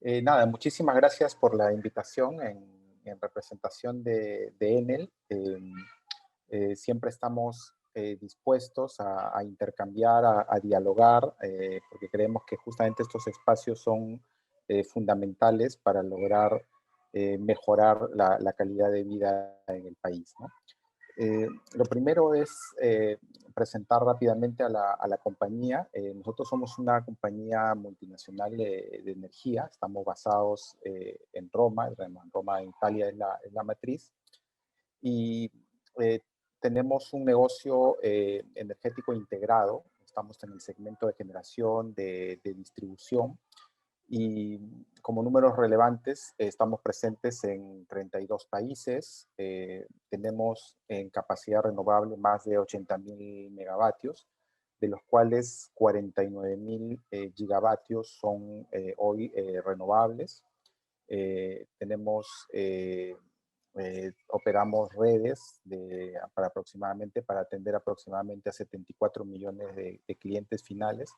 Nada, muchísimas gracias por la invitación en representación de Enel. Siempre estamos dispuestos a intercambiar, a dialogar, porque creemos que justamente estos espacios son fundamentales para lograr mejorar la calidad de vida en el país, ¿no? Lo primero es presentar rápidamente a la compañía. Nosotros somos una compañía multinacional de energía. Estamos basados en Roma. En Roma, en Italia, es la matriz. Y eh, tenemos un negocio energético integrado. Estamos en el segmento de generación, de distribución. Y como números relevantes, estamos presentes en 32 países, tenemos en capacidad renovable más de 80.000 megavatios, de los cuales 49.000 gigavatios son hoy renovables. Operamos redes para atender aproximadamente a 74 millones de clientes finales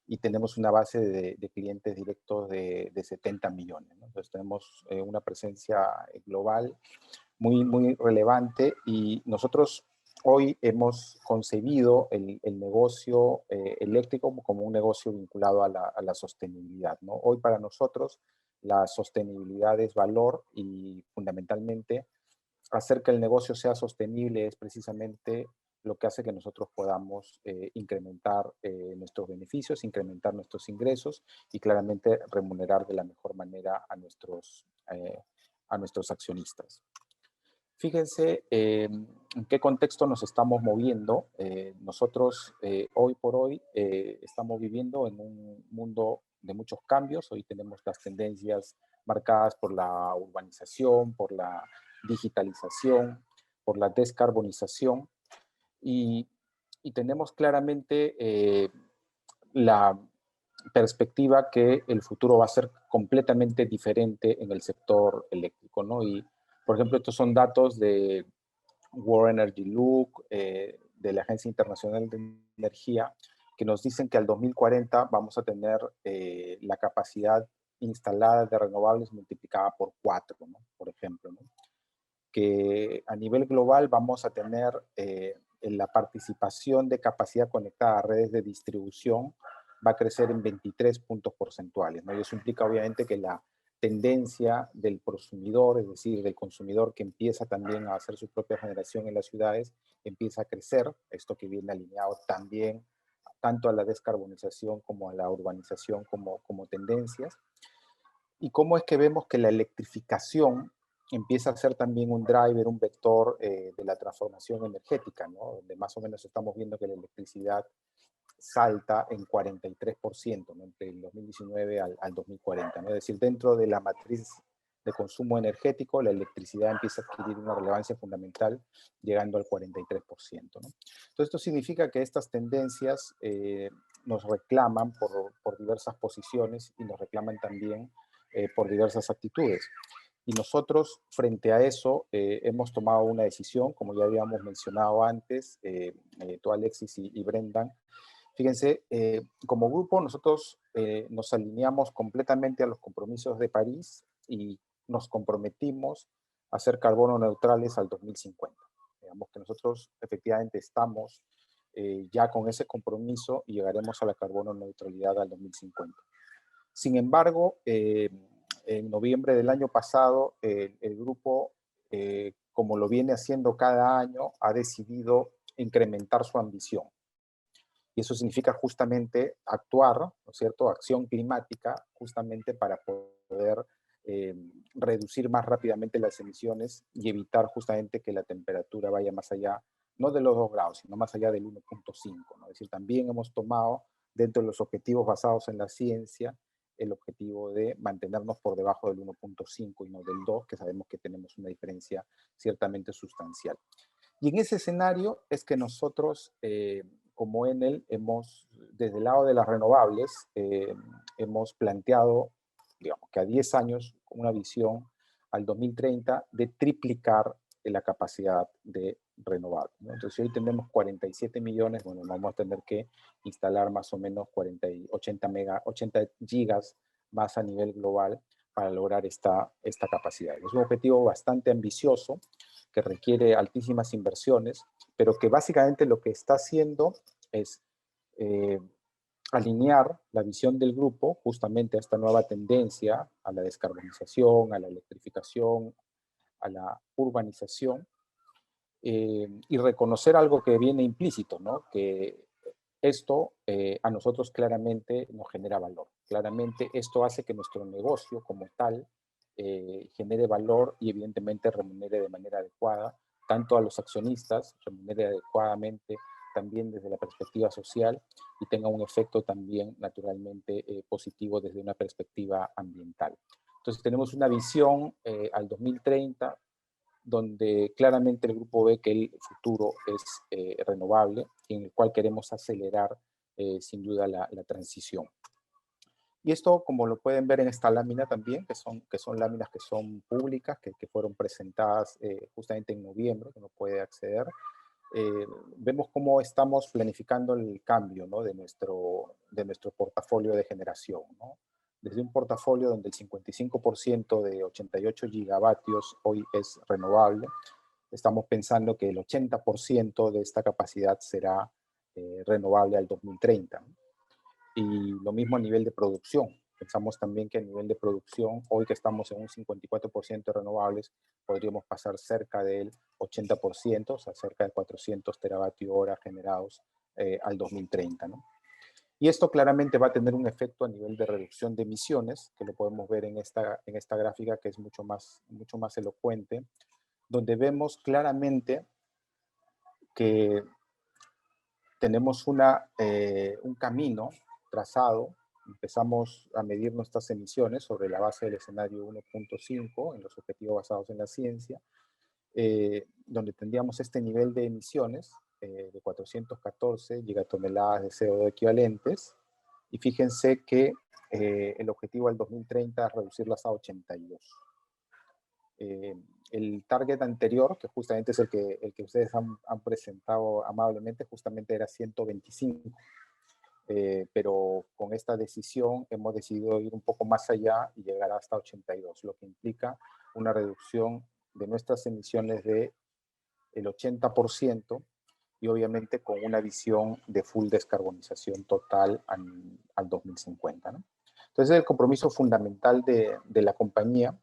y tenemos una base de clientes directos de 70 millones, ¿no? Entonces tenemos una presencia global muy relevante y nosotros hoy hemos concebido el negocio eléctrico como un negocio vinculado a la sostenibilidad, ¿no? Hoy para nosotros la sostenibilidad es valor y fundamentalmente hacer que el negocio sea sostenible es precisamente lo que hace que nosotros podamos incrementar nuestros beneficios, incrementar nuestros ingresos y claramente remunerar de la mejor manera a nuestros accionistas. Fíjense en qué contexto nos estamos moviendo. Nosotros hoy por hoy estamos viviendo en un mundo de muchos cambios. Hoy tenemos las tendencias marcadas por la urbanización, por la digitalización, por la descarbonización y, y tenemos claramente la perspectiva que el futuro va a ser completamente diferente en el sector eléctrico, ¿no? Y, por ejemplo, estos son datos de World Energy Look, de la Agencia Internacional de Energía, que nos dicen que al 2040 vamos a tener la capacidad instalada de renovables multiplicada por 4, ¿no? Por ejemplo, ¿no? Que a nivel global vamos a tener la participación de capacidad conectada a redes de distribución va a crecer en 23 puntos porcentuales, ¿no? Y eso implica obviamente que la tendencia del consumidor, es decir, del consumidor que empieza también a hacer su propia generación en las ciudades, empieza a crecer, esto que viene alineado también tanto a la descarbonización como a la urbanización como tendencias. Y cómo es que vemos que la electrificación empieza a ser también un driver, un vector de la transformación energética, ¿no? Donde más o menos estamos viendo que la electricidad salta en 43%, ¿no? Entre el 2019 al 2040, ¿no? Es decir, dentro de la matriz de consumo energético, la electricidad empieza a adquirir una relevancia fundamental, llegando al 43%, ¿no? Entonces, esto significa que estas tendencias nos reclaman por diversas posiciones y nos reclaman también por diversas actitudes. Y nosotros, frente a eso, hemos tomado una decisión, como ya habíamos mencionado antes, tú Alexis y Brendan. Fíjense, como grupo nosotros nos alineamos completamente a los compromisos de París y nos comprometimos a ser carbono neutrales al 2050. Digamos que nosotros efectivamente estamos ya con ese compromiso y llegaremos a la carbono neutralidad al 2050. Sin embargo, en noviembre del año pasado, el grupo, como lo viene haciendo cada año, ha decidido incrementar su ambición. Y eso significa justamente actuar, ¿no es cierto?, acción climática, justamente para poder reducir más rápidamente las emisiones y evitar justamente que la temperatura vaya más allá, no de los 2 grados, sino más allá del 1.5, ¿no? Es decir, también hemos tomado dentro de los objetivos basados en la ciencia el objetivo de mantenernos por debajo del 1.5 y no del 2, que sabemos que tenemos una diferencia ciertamente sustancial. Y en ese escenario es que nosotros, como Enel, desde el lado de las renovables, hemos planteado, digamos, que a 10 años, una visión al 2030 de triplicar la capacidad de renovables, ¿no? Entonces, si hoy tenemos 47 millones, bueno, vamos a tener que instalar más o menos 80 gigas más a nivel global para lograr esta capacidad. Es un objetivo bastante ambicioso que requiere altísimas inversiones, pero que básicamente lo que está haciendo es alinear la visión del grupo justamente a esta nueva tendencia, a la descarbonización, a la electrificación, a la urbanización, y reconocer algo que viene implícito, ¿no? Que esto a nosotros claramente nos genera valor. Claramente esto hace que nuestro negocio como tal genere valor y evidentemente remunere de manera adecuada, tanto a los accionistas, remunere adecuadamente también desde la perspectiva social y tenga un efecto también naturalmente positivo desde una perspectiva ambiental. Entonces tenemos una visión al 2030 donde claramente el grupo ve que el futuro es renovable y en el cual queremos acelerar sin duda la transición. Y esto, como lo pueden ver en esta lámina también, que son láminas que son públicas, que fueron presentadas justamente en noviembre, que uno puede acceder, vemos cómo estamos planificando el cambio, ¿no? de nuestro portafolio de generación, ¿no? Desde un portafolio donde el 55% de 88 gigavatios hoy es renovable, estamos pensando que el 80% de esta capacidad será renovable al 2030. ¿No? Y lo mismo a nivel de producción. Pensamos también que a nivel de producción, hoy que estamos en un 54% de renovables, podríamos pasar cerca del 80%, o sea, cerca de 400 teravatios hora generados al 2030. ¿No? Y esto claramente va a tener un efecto a nivel de reducción de emisiones, que lo podemos ver en esta gráfica, que es mucho más elocuente, donde vemos claramente que tenemos un camino trazado. Empezamos a medir nuestras emisiones sobre la base del escenario 1.5 en los objetivos basados en la ciencia, donde tendríamos este nivel de emisiones de 414 gigatoneladas de CO2 equivalentes, y fíjense que el objetivo al 2030 es reducirlas a 82. El target anterior, que justamente es el que ustedes han presentado amablemente, justamente era 125. Pero con esta decisión hemos decidido ir un poco más allá y llegar hasta 82, lo que implica una reducción de nuestras emisiones del 80% y obviamente con una visión de full descarbonización total al 2050. ¿No? Entonces es el compromiso fundamental de la compañía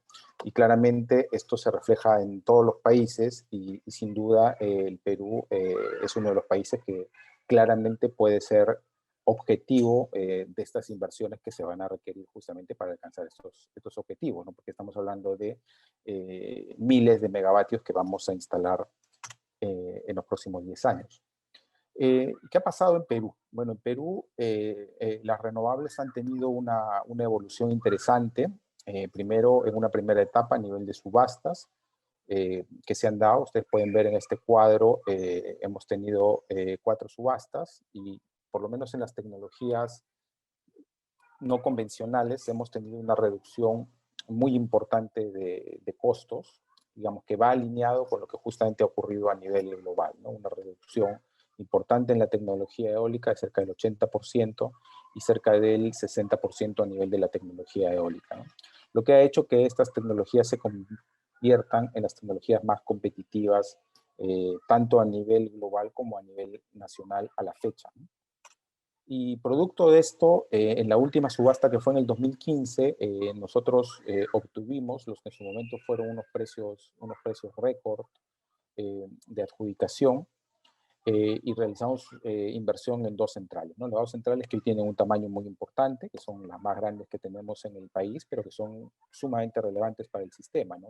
y claramente esto se refleja en todos los países y sin duda el Perú es uno de los países que claramente puede ser objetivo de estas inversiones que se van a requerir justamente para alcanzar estos objetivos, ¿no? Porque estamos hablando de miles de megavatios que vamos a instalar en los próximos 10 años. ¿Qué ha pasado en Perú? Bueno, en Perú las renovables han tenido una evolución interesante. Primero, en una primera etapa a nivel de subastas que se han dado. Ustedes pueden ver en este cuadro, hemos tenido 4 subastas y por lo menos en las tecnologías no convencionales hemos tenido una reducción muy importante de costos, digamos que va alineado con lo que justamente ha ocurrido a nivel global, ¿no? Una reducción importante en la tecnología eólica de cerca del 80% y cerca del 60% a nivel de la tecnología eólica, ¿no? Lo que ha hecho que estas tecnologías se conviertan en las tecnologías más competitivas, tanto a nivel global como a nivel nacional a la fecha, ¿no? Y producto de esto, en la última subasta que fue en el 2015, nosotros obtuvimos los que en su momento fueron unos precios récord de adjudicación y realizamos inversión en 2 centrales, ¿no? Las 2 centrales que hoy tienen un tamaño muy importante, que son las más grandes que tenemos en el país, pero que son sumamente relevantes para el sistema, ¿no?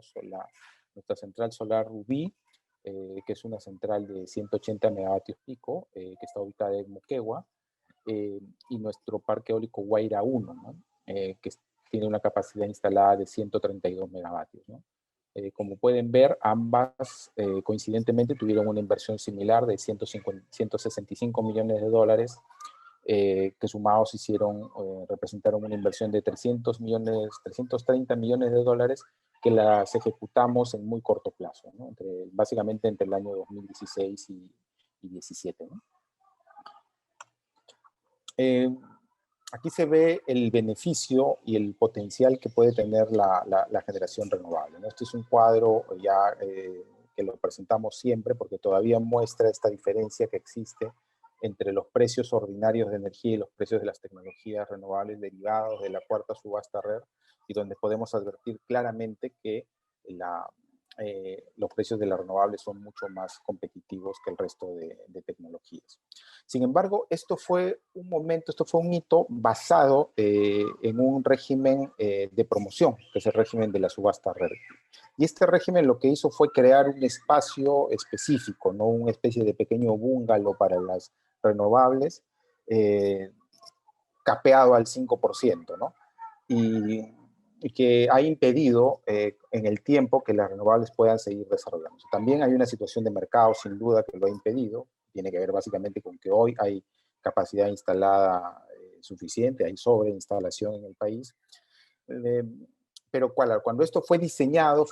Nuestra central solar Rubí, que es una central de 180 megavatios pico, que está ubicada en Moquegua, y nuestro parque eólico Guaira 1, ¿no? Que tiene una capacidad instalada de 132 megavatios. ¿No? Como pueden ver, ambas coincidentemente tuvieron una inversión similar de 165 millones de dólares, que sumados representaron una inversión de 330 millones de dólares que las ejecutamos en muy corto plazo, ¿no? Básicamente entre el año 2016 y 2017. ¿No? aquí se ve el beneficio y el potencial que puede tener la generación renovable, ¿no? Este es un cuadro ya que lo presentamos siempre porque todavía muestra esta diferencia que existe entre los precios ordinarios de energía y los precios de las tecnologías renovables derivados de la cuarta subasta RER, y donde podemos advertir claramente que los precios de las renovables son mucho más competitivos que el resto de tecnologías. Sin embargo, esto fue un hito basado en un régimen de promoción, que es el régimen de la subasta RER. Y este régimen lo que hizo fue crear un espacio específico, ¿no? Una especie de pequeño búngalo para las renovables, capeado al 5%, ¿no? Y que ha impedido en el tiempo que las renovables puedan seguir desarrollándose. También hay una situación de mercado, sin duda, que lo ha impedido. Tiene que ver básicamente con que hoy hay capacidad instalada suficiente, hay sobreinstalación en el país. Eh, pero cuando esto fue diseñado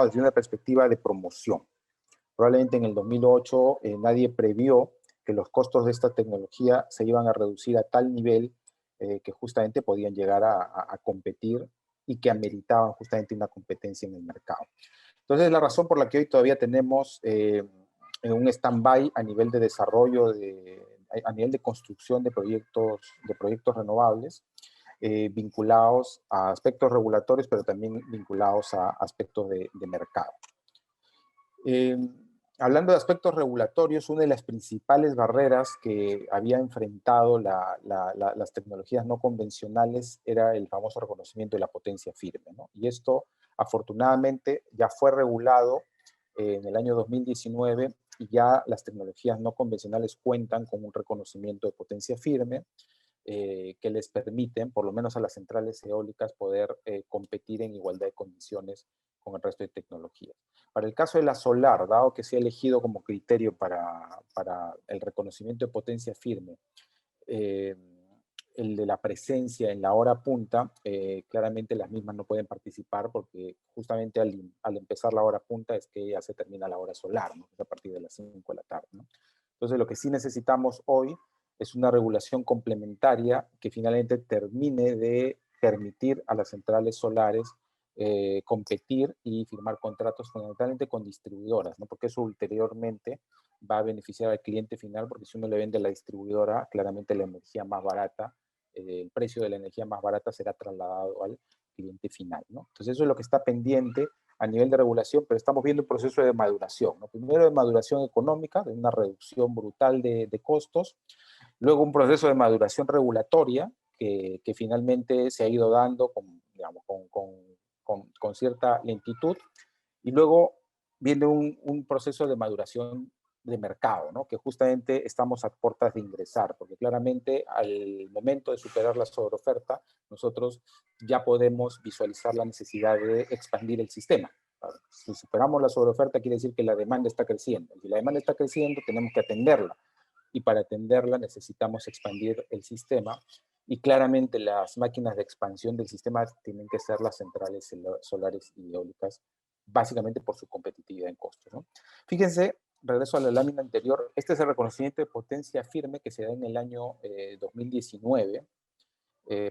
desde una perspectiva de promoción. Probablemente en el 2008 nadie previó que los costos de esta tecnología se iban a reducir a tal nivel que justamente podían llegar a competir y que ameritaban justamente una competencia en el mercado. Entonces, la razón por la que hoy todavía tenemos un stand-by a nivel de desarrollo, a nivel de construcción de proyectos renovables, vinculados a aspectos regulatorios, pero también vinculados a aspectos de mercado. Hablando de aspectos regulatorios, una de las principales barreras que había enfrentado las tecnologías no convencionales era el famoso reconocimiento de la potencia firme, ¿no? Y esto, afortunadamente, ya fue regulado en el año 2019 y ya las tecnologías no convencionales cuentan con un reconocimiento de potencia firme que les permiten, por lo menos a las centrales eólicas, poder competir en igualdad de condiciones con el resto de tecnologías. Para el caso de la solar, dado que se ha elegido como criterio para el reconocimiento de potencia firme, el de la presencia en la hora punta, claramente las mismas no pueden participar porque justamente al empezar la hora punta es que ya se termina la hora solar, ¿no? Es a partir de las 5 de la tarde, ¿no? Entonces lo que sí necesitamos hoy es una regulación complementaria que finalmente termine de permitir a las centrales solares competir y firmar contratos fundamentalmente con distribuidoras, ¿no? Porque eso ulteriormente va a beneficiar al cliente final, porque si uno le vende a la distribuidora, claramente la energía más barata, el precio de la energía más barata será trasladado al cliente final, ¿no? Entonces eso es lo que está pendiente a nivel de regulación, pero estamos viendo un proceso de maduración, ¿no? Primero de maduración económica, de una reducción brutal de costos, luego un proceso de maduración regulatoria que finalmente se ha ido dando digamos, con cierta lentitud, y luego viene un proceso de maduración de mercado, ¿no? Que justamente estamos a puertas de ingresar, porque claramente al momento de superar la sobreoferta, nosotros ya podemos visualizar la necesidad de expandir el sistema. Si superamos la sobreoferta, quiere decir que la demanda está creciendo. Si la demanda está creciendo, tenemos que atenderla. Y para atenderla necesitamos expandir el sistema. Y claramente las máquinas de expansión del sistema tienen que ser las centrales solares y eólicas, básicamente por su competitividad en costos, ¿no? Fíjense, regreso a la lámina anterior, este es el reconocimiento de potencia firme que se da en el año 2019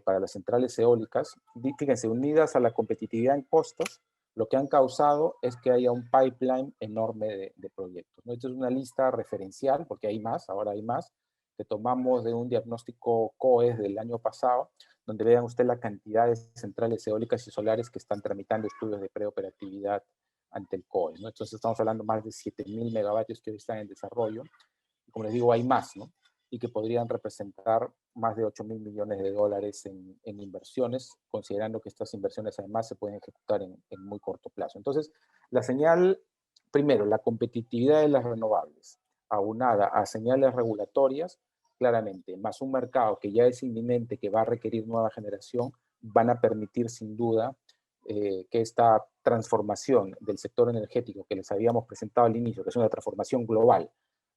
para las centrales eólicas. Fíjense, unidas a la competitividad en costos, lo que han causado es que haya un pipeline enorme de proyectos, ¿no? Esta es una lista referencial, porque hay más, ahora hay más, que tomamos de un diagnóstico COES del año pasado, donde vean usted la cantidad de centrales eólicas y solares que están tramitando estudios de preoperatividad ante el COES, ¿no? Entonces estamos hablando de más de 7.000 megavatios que hoy están en desarrollo. Y como les digo, hay más, ¿no? Y que podrían representar más de 8.000 millones de dólares en inversiones, considerando que estas inversiones además se pueden ejecutar en muy corto plazo. Entonces, la señal, primero, la competitividad de las renovables, aunada a señales regulatorias, claramente, más un mercado que ya es inminente, que va a requerir nueva generación, van a permitir sin duda que esta transformación del sector energético que les habíamos presentado al inicio, que es una transformación global,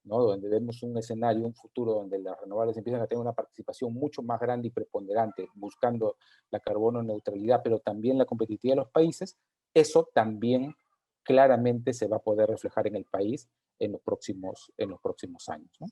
¿no? Donde vemos un escenario, un futuro donde las renovables empiezan a tener una participación mucho más grande y preponderante, buscando la carbono neutralidad, pero también la competitividad de los países, eso también claramente se va a poder reflejar en el país en los próximos años, ¿no?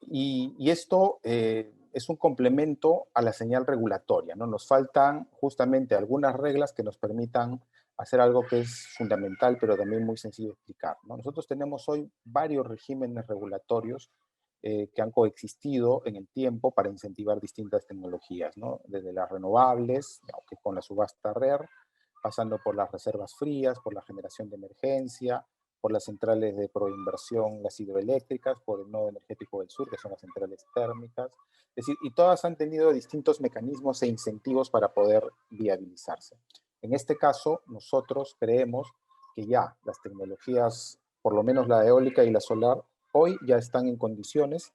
Y esto es un complemento a la señal regulatoria, ¿no? Nos faltan justamente algunas reglas que nos permitan hacer algo que es fundamental, pero también muy sencillo de explicar, ¿no? Nosotros tenemos hoy varios regímenes regulatorios que han coexistido en el tiempo para incentivar distintas tecnologías, ¿no? Desde las renovables, aunque con la subasta RER, pasando por las reservas frías, por la generación de emergencia, por las centrales de proinversión, las hidroeléctricas, por el nodo energético del sur, que son las centrales térmicas. Es decir, y todas han tenido distintos mecanismos e incentivos para poder viabilizarse. En este caso, nosotros creemos que ya las tecnologías, por lo menos la eólica y la solar, hoy ya están en condiciones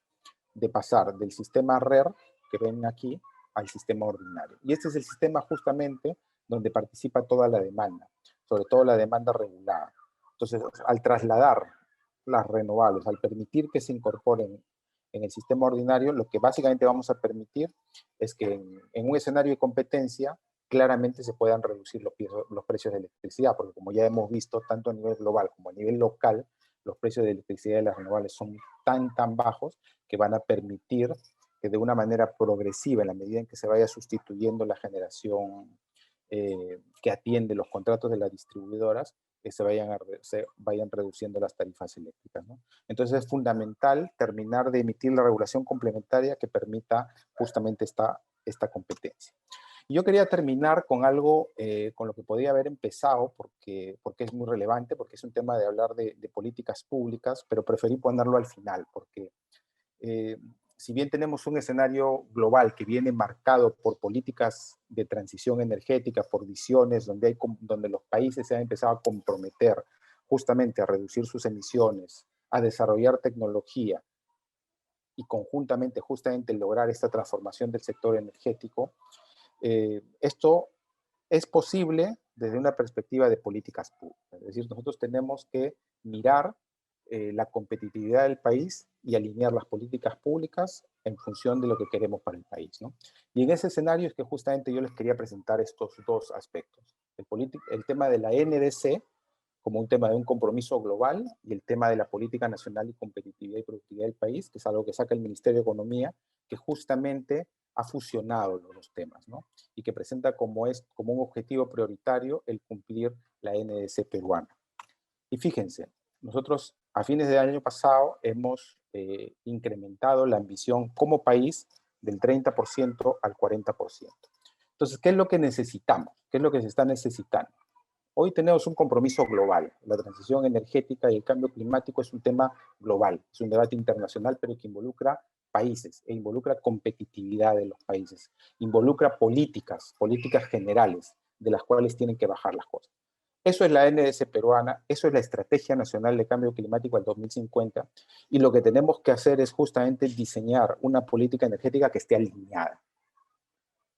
de pasar del sistema RER, que ven aquí, al sistema ordinario. Y este es el sistema justamente donde participa toda la demanda, sobre todo la demanda regulada. Entonces, al trasladar las renovables, al permitir que se incorporen en el sistema ordinario, lo que básicamente vamos a permitir es que en un escenario de competencia claramente se puedan reducir los precios de electricidad, porque como ya hemos visto, tanto a nivel global como a nivel local, los precios de electricidad de las renovables son tan bajos que van a permitir que de una manera progresiva, en la medida en que se vaya sustituyendo la generación que atiende los contratos de las distribuidoras, que se vayan reduciendo las tarifas eléctricas, ¿no? Entonces es fundamental terminar de emitir la regulación complementaria que permita justamente esta competencia. Y yo quería terminar con algo con lo que podía haber empezado, porque es muy relevante, porque es un tema de hablar de políticas públicas, pero preferí ponerlo al final, porque si bien tenemos un escenario global que viene marcado por políticas de transición energética, por visiones donde los países se han empezado a comprometer justamente a reducir sus emisiones, a desarrollar tecnología y conjuntamente justamente lograr esta transformación del sector energético, esto es posible desde una perspectiva de políticas públicas. Es decir, nosotros tenemos que mirar la competitividad del país y alinear las políticas públicas en función de lo que queremos para el país, ¿no? Y en ese escenario es que justamente yo les quería presentar estos dos aspectos. El tema de la NDC como un tema de un compromiso global y el tema de la política nacional y competitividad y productividad del país, que es algo que saca el Ministerio de Economía, que justamente ha fusionado los temas, ¿no? Y que presenta como un objetivo prioritario el cumplir la NDC peruana. Y fíjense, nosotros a fines del año pasado hemos incrementado la ambición como país del 30% al 40%. Entonces, ¿qué es lo que necesitamos? ¿Qué es lo que se está necesitando? Hoy tenemos un compromiso global. La transición energética y el cambio climático es un tema global, es un debate internacional, pero que involucra países e involucra competitividad de los países, involucra políticas generales de las cuales tienen que bajar las cosas. Eso es la NDC peruana, eso es la Estrategia Nacional de Cambio Climático al 2050, y lo que tenemos que hacer es justamente diseñar una política energética que esté alineada,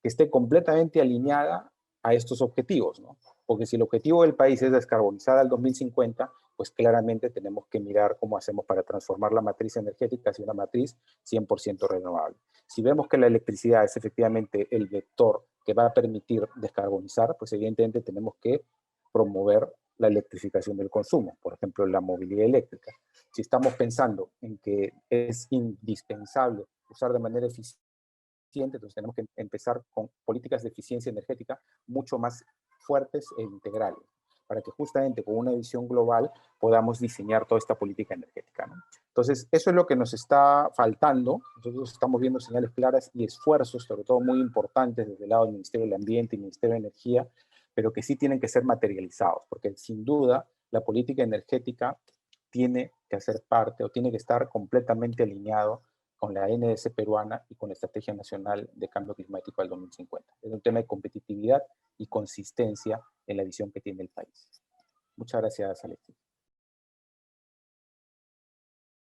que esté completamente alineada a estos objetivos, ¿no? Porque si el objetivo del país es descarbonizar al 2050, pues claramente tenemos que mirar cómo hacemos para transformar la matriz energética hacia una matriz 100% renovable. Si vemos que la electricidad es efectivamente el vector que va a permitir descarbonizar, pues evidentemente tenemos que promover la electrificación del consumo, por ejemplo, la movilidad eléctrica. Si estamos pensando en que es indispensable usar de manera eficiente, entonces tenemos que empezar con políticas de eficiencia energética mucho más fuertes e integrales, para que justamente con una visión global podamos diseñar toda esta política energética, ¿no? Entonces, eso es lo que nos está faltando. Nosotros estamos viendo señales claras y esfuerzos, sobre todo muy importantes desde el lado del Ministerio del Ambiente y Ministerio de Energía, pero que sí tienen que ser materializados, porque sin duda la política energética tiene que hacer parte o tiene que estar completamente alineado con la NDC peruana y con la Estrategia Nacional de Cambio Climático al 2050. Es un tema de competitividad y consistencia en la visión que tiene el país. Muchas gracias, Alexis.